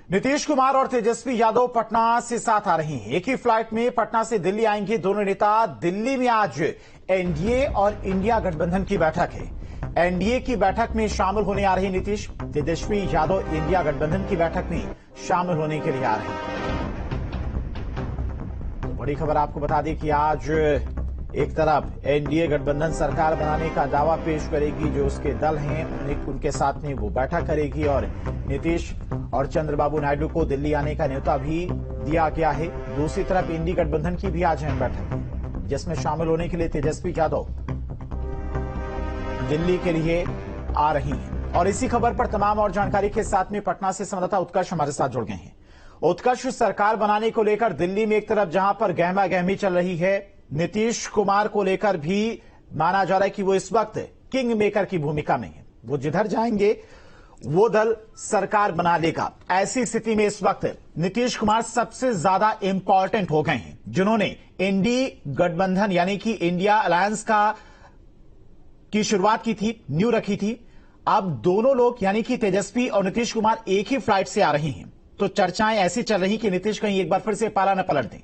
नीतीश कुमार और तेजस्वी यादव पटना से साथ आ रहे हैं। एक ही फ्लाइट में पटना से दिल्ली आएंगे दोनों नेता। दिल्ली में आज एनडीए और इंडिया गठबंधन की बैठक है। एनडीए की बैठक में शामिल होने आ रहे नीतीश, तेजस्वी यादव इंडिया गठबंधन की बैठक में शामिल होने के लिए आ रहे हैं। तो बड़ी खबर आपको बता दें कि आज एक तरफ एनडीए गठबंधन सरकार बनाने का दावा पेश करेगी, जो उसके दल हैं उनके साथ में वो बैठक करेगी और नीतीश और चंद्रबाबू नायडू को दिल्ली आने का न्योता भी दिया गया है। दूसरी तरफ इंडी गठबंधन की भी आज अहम बैठक है, जिसमें शामिल होने के लिए तेजस्वी यादव दिल्ली के लिए आ रही हैं। और इसी खबर पर तमाम और जानकारी के साथ में पटना से संवाददाता उत्कर्ष हमारे साथ जुड़ गए हैं। उत्कर्ष, सरकार बनाने को लेकर दिल्ली में एक तरफ जहां पर गहमा गहमी चल रही है, नीतीश कुमार को लेकर भी माना जा रहा है कि वो इस वक्त किंग मेकर की भूमिका में है। वो जिधर जाएंगे वो दल सरकार बना लेगा। ऐसी स्थिति में इस वक्त नीतीश कुमार सबसे ज्यादा इंपॉर्टेंट हो गए हैं, जिन्होंने इंडी गठबंधन यानी कि इंडिया अलायंस की शुरुआत की थी, न्यू रखी थी। अब दोनों लोग यानी कि तेजस्वी और नीतीश कुमार एक ही फ्लाइट से आ रहे हैं। तो चर्चाएं ऐसी चल रही कि नीतीश कहीं एक बार फिर से पाला न पलट दें।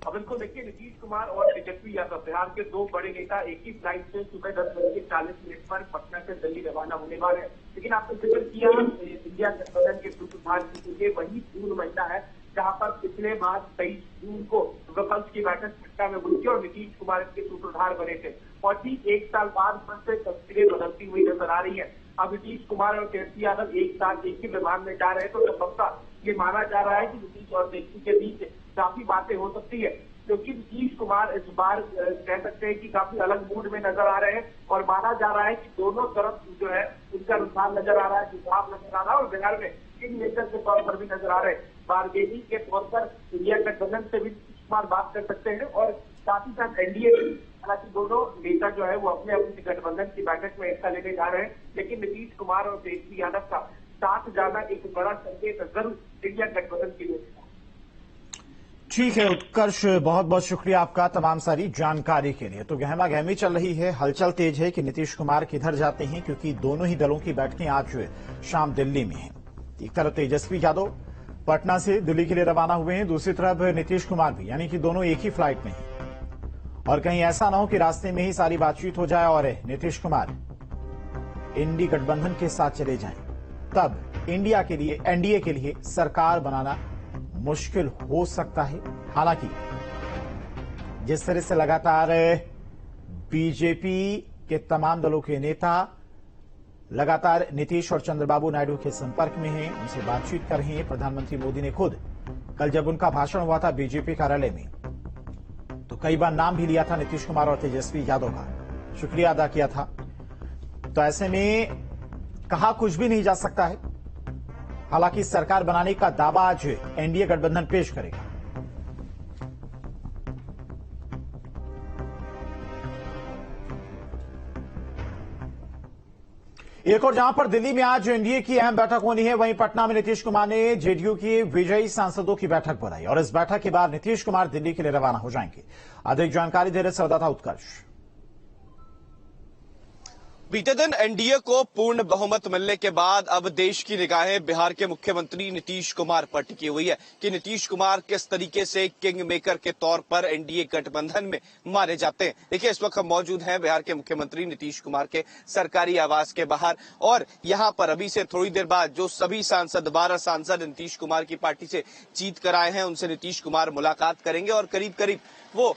अब इनको देखिए, नीतीश कुमार और तेजस्वी यादव बिहार के दो बड़े नेता एक ही फ्लाइट से सुबह 10:40 पर पटना से दिल्ली रवाना होने वाले हैं। लेकिन आपने जिक्र किया इंडिया गठबंधन के सूत्रधार की, ये वही जून महीना है जहां पर पिछले माह 23 जून को विपक्ष की बैठक पटना में हुई थी और नीतीश कुमार इसके सूत्रधार बने थे। और ठीक एक साल बाद से तस्वीरें बदलती हुई नजर आ रही है। अब नीतीश कुमार और तेजस्वी यादव एक साथ एक ही विमान में जा रहे हैं, तो संभवतः ये माना जा रहा है कि नीतीश और तेजस्वी के बीच काफी बातें हो सकती है, क्योंकि नीतीश कुमार इस बार कह सकते हैं कि काफी अलग मूड में नजर आ रहे हैं और माना जा रहा है कि दोनों तरफ जो है उनका रुझान नजर आ रहा है, जुझाव नजर आ रहा है और बिहार में किंग मेकर के तौर पर भी नजर आ रहे हैं। बारगेनिंग के तौर पर इंडिया गठबंधन से भी नीतीश कुमार बात कर सकते हैं और साथ ही साथ एनडीए। हालांकि दोनों नेता जो है वो अपने अपनी गठबंधन की बैठक में हिस्सा लेने जा रहे हैं, लेकिन नीतीश कुमार और तेजस्वी यादव का साथ जाना एक बड़ा संकेत जरूर इंडिया गठबंधन के लिए। ठीक है उत्कर्ष, बहुत बहुत शुक्रिया आपका तमाम सारी जानकारी के लिए। तो गहमा गहमी चल रही है, हलचल तेज है कि नीतीश कुमार किधर जाते हैं, क्योंकि दोनों ही दलों की बैठकें आज शाम दिल्ली में हैं। एक तरफ तेजस्वी यादव पटना से दिल्ली के लिए रवाना हुए हैं, दूसरी तरफ नीतीश कुमार भी, यानी कि दोनों एक ही फ्लाइट में हैं। और कहीं ऐसा ना हो कि रास्ते में ही सारी बातचीत हो जाए और नीतीश कुमार इंडी गठबंधन के साथ चले जाएं, तब इंडिया के लिए, एनडीए के लिए सरकार बनाना मुश्किल हो सकता है। हालांकि जिस तरह से लगातार बीजेपी के तमाम दलों के नेता लगातार नीतीश और चंद्रबाबू नायडू के संपर्क में हैं, उनसे बातचीत कर रहे हैं। प्रधानमंत्री मोदी ने खुद कल जब उनका भाषण हुआ था बीजेपी कार्यालय में, तो कई बार नाम भी लिया था नीतीश कुमार और तेजस्वी यादव का, शुक्रिया अदा किया था। तो ऐसे में कहा कुछ भी नहीं जा सकता है। हालांकि सरकार बनाने का दावा आज एनडीए गठबंधन पेश करेगा। एक और जहां पर दिल्ली में आज एनडीए की अहम बैठक होनी है, वहीं पटना में नीतीश कुमार ने जेडीयू के विजयी सांसदों की बैठक बुलाई और इस बैठक के बाद नीतीश कुमार दिल्ली के लिए रवाना हो जाएंगे। अधिक जानकारी दे रहे संवाददाता उत्कर्ष। बीते दिन एनडीए को पूर्ण बहुमत मिलने के बाद अब देश की निगाहें बिहार के मुख्यमंत्री नीतीश कुमार पर टिकी हुई है कि नीतीश कुमार किस तरीके से किंग मेकर के तौर पर एनडीए गठबंधन में माने जाते हैं। देखिए, इस वक्त हम मौजूद हैं बिहार के मुख्यमंत्री नीतीश कुमार के सरकारी आवास के बाहर और यहां पर अभी से थोड़ी देर बाद जो सभी सांसद 12 सांसद नीतीश कुमार की पार्टी से जीत कर आए हैं, उनसे नीतीश कुमार मुलाकात करेंगे और करीब करीब वो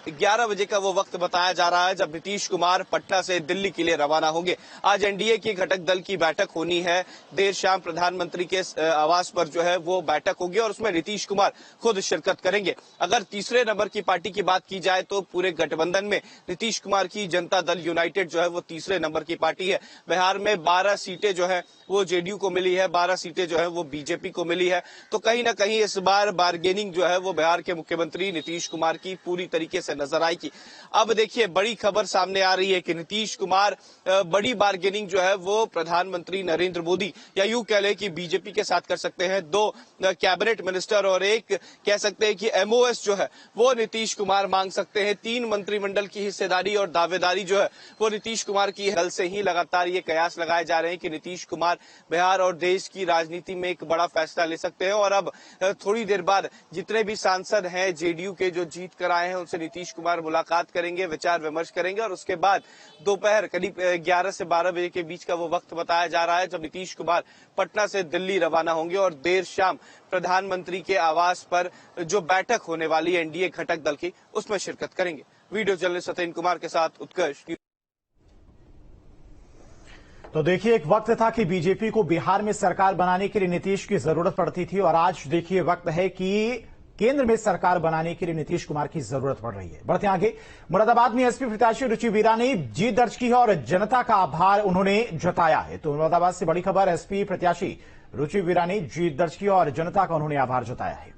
11 बजे का वो वक्त बताया जा रहा है जब नीतीश कुमार पटना से दिल्ली के लिए रवाना होंगे। आज एनडीए की घटक दल की बैठक होनी है। देर शाम प्रधानमंत्री के आवास पर जो है वो बैठक होगी और उसमें नीतीश कुमार खुद शिरकत करेंगे। अगर तीसरे नंबर की पार्टी की बात की जाए तो पूरे गठबंधन में नीतीश कुमार की जनता दल यूनाइटेड जो है वो तीसरे नंबर की पार्टी है। बिहार में 12 सीटें जो है वो जेडीयू को मिली है, 12 सीटें जो है वो बीजेपी को मिली है। तो कहीं ना कहीं इस बार बार्गेनिंग जो है वो बिहार के मुख्यमंत्री नीतीश कुमार की पूरी तरीके से नजर आएगी। अब देखिए, बड़ी खबर सामने आ रही है कि नीतीश कुमार बड़ी बार्गेनिंग जो है वो प्रधानमंत्री नरेंद्र मोदी या यूं कह ले कि बीजेपी के साथ कर सकते हैं। 2 कैबिनेट मिनिस्टर और एक कह सकते हैं कि एमओएस जो है वो नीतीश कुमार मांग सकते हैं। 3 मंत्रिमंडल की हिस्सेदारी और दावेदारी जो है वो नीतीश कुमार की है। कल से ही लगातार ये कयास लगाए जा रहे हैं कि नीतीश कुमार बिहार और देश की राजनीति में एक बड़ा फैसला ले सकते हैं और अब थोड़ी देर बाद जितने भी सांसद हैं जेडीयू के जो जीत कर आए हैं उनसे नीतीश कुमार मुलाकात करेंगे, विचार विमर्श करेंगे और उसके बाद दोपहर करीब 11 से 12 बजे के बीच का वो वक्त बताया जा रहा है जब नीतीश कुमार पटना से दिल्ली रवाना होंगे और देर शाम प्रधानमंत्री के आवास पर जो बैठक होने वाली है एनडीए घटक दल की उसमें शिरकत करेंगे। वीडियो जर्नलिस्ट सत्येंद्र कुमार के साथ उत्कर्ष। तो देखिए, एक वक्त था कि बीजेपी को बिहार में सरकार बनाने के लिए नीतीश की जरूरत पड़ती थी और आज देखिए वक्त है कि केंद्र में सरकार बनाने के लिए नीतीश कुमार की जरूरत पड़ रही है। बढ़ते आगे, मुरादाबाद में एसपी प्रत्याशी रुचि वीरा ने जीत दर्ज की है और जनता का आभार उन्होंने जताया है। तो मुरादाबाद से बड़ी खबर, एसपी प्रत्याशी रुचि वीरा ने जीत दर्ज की और जनता का उन्होंने आभार जताया है।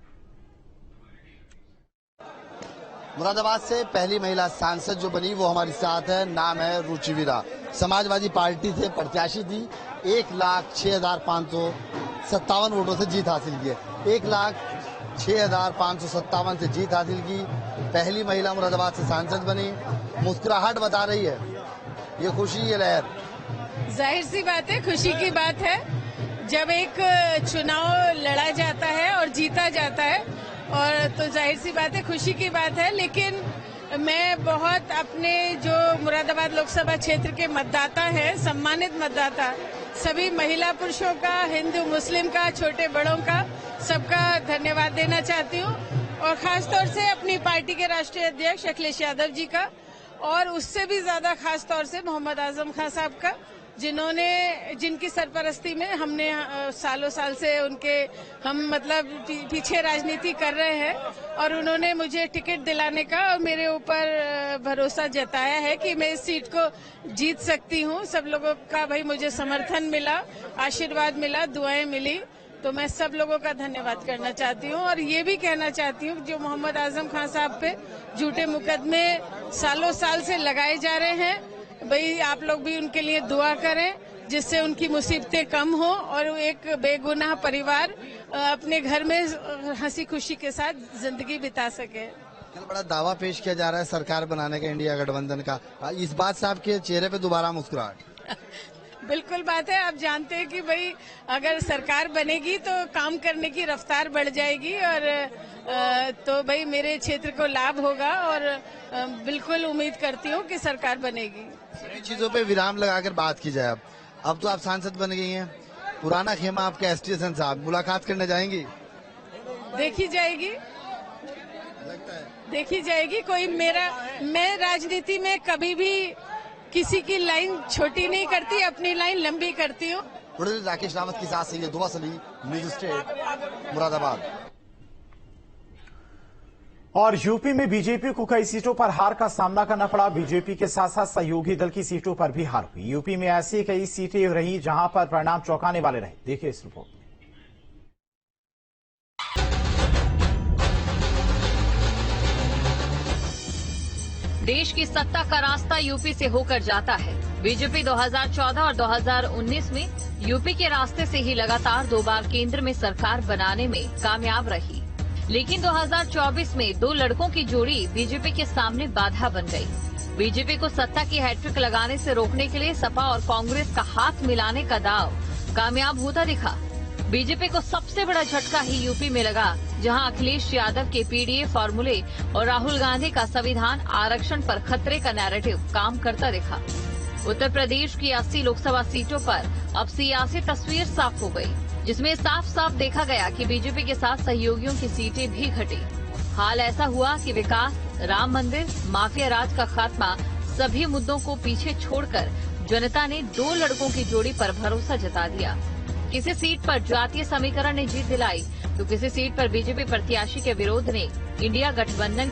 मुरादाबाद से पहली महिला सांसद जो बनी वो हमारे साथ है, नाम है रुचि वीरा। समाजवादी पार्टी से प्रत्याशी थी, 1,06,557 वोटों से जीत हासिल की है। 1,06,557 से जीत हासिल की, पहली महिला मुरादाबाद से सांसद बनी। मुस्कुराहट बता रही है, ये खुशी, ये लहर। जाहिर सी बात है, खुशी की बात है जब एक चुनाव लड़ा जाता है और जीता जाता है, और तो जाहिर सी बात है, खुशी की बात है। लेकिन मैं बहुत अपने जो मुरादाबाद लोकसभा क्षेत्र के मतदाता हैं, सम्मानित मतदाता, सभी महिला पुरुषों का, हिंदू मुस्लिम का, छोटे बड़ों का, सबका धन्यवाद देना चाहती हूँ और खासतौर से अपनी पार्टी के राष्ट्रीय अध्यक्ष अखिलेश यादव जी का और उससे भी ज्यादा खास तौर से मोहम्मद आजम खान साहब का, जिनकी सरपरस्ती में हमने सालों साल से हम पीछे राजनीति कर रहे हैं और उन्होंने मुझे टिकट दिलाने का और मेरे ऊपर भरोसा जताया है कि मैं इस सीट को जीत सकती हूँ। सब लोगों का भाई मुझे समर्थन मिला, आशीर्वाद मिला, दुआएं मिली, तो मैं सब लोगों का धन्यवाद करना चाहती हूँ और ये भी कहना चाहती हूँ जो मोहम्मद आजम खान साहब पे झूठे मुकदमे सालों साल से लगाए जा रहे हैं, भाई आप लोग भी उनके लिए दुआ करें जिससे उनकी मुसीबतें कम हो और एक बेगुनाह परिवार अपने घर में हंसी खुशी के साथ जिंदगी बिता सके। कल बड़ा दावा पेश किया जा रहा है सरकार बनाने का इंडिया गठबंधन का, इस बात से आपके चेहरे पे दोबारा मुस्कुराहट? बिल्कुल बात है, आप जानते हैं कि भाई अगर सरकार बनेगी तो काम करने की रफ्तार बढ़ जाएगी और तो भाई मेरे क्षेत्र को लाभ होगा और बिल्कुल उम्मीद करती हूँ कि सरकार बनेगी। सभी चीजों पे विराम लगाकर बात की जाए, अब तो आप सांसद बन गई हैं, पुराना खेमा आपका एसटीएसएन साहब, मुलाकात करने जाएंगी? देखी जाएगी, देखी जाएगी। मैं राजनीति में कभी भी किसी की लाइन छोटी नहीं करती, अपनी लाइन लंबी करती हूँ। राकेश रावत के साथ से ये दुआ सली, न्यूज स्टेट, मुरादाबाद। और यूपी में बीजेपी को कई सीटों पर हार का सामना करना पड़ा। बीजेपी के साथ साथ सहयोगी दल की सीटों पर भी हार हुई। यूपी में ऐसी कई सीटें रही जहां पर परिणाम चौंकाने वाले रहे। देखिए इस रिपोर्ट में। देश की सत्ता का रास्ता यूपी से होकर जाता है। बीजेपी 2014 और 2019 में यूपी के रास्ते से ही लगातार 2 बार केंद्र में सरकार बनाने में कामयाब रही, लेकिन 2024 में 2 लड़कों की जोड़ी बीजेपी के सामने बाधा बन गई। बीजेपी को सत्ता की हैट्रिक लगाने से रोकने के लिए सपा और कांग्रेस का हाथ मिलाने का दाव कामयाब होता दिखा। बीजेपी को सबसे बड़ा झटका ही यूपी में लगा, जहां अखिलेश यादव के पीडीए फॉर्मूले और राहुल गांधी का संविधान आरक्षण पर खतरे का नैरेटिव काम करता दिखा। उत्तर प्रदेश की 80 लोकसभा सीटों पर अब सियासी तस्वीर साफ हो गई, जिसमें साफ साफ देखा गया कि बीजेपी के साथ सहयोगियों की सीटें भी घटी। हाल ऐसा हुआ कि विकास, राम मंदिर, माफिया राज का खात्मा, सभी मुद्दों को पीछे छोड़कर जनता ने 2 लड़कों की जोड़ी पर भरोसा जता दिया। किसी सीट पर जातीय समीकरण ने जीत दिलाई तो किसी सीट पर बीजेपी प्रत्याशी के विरोध ने इंडिया गठबंधन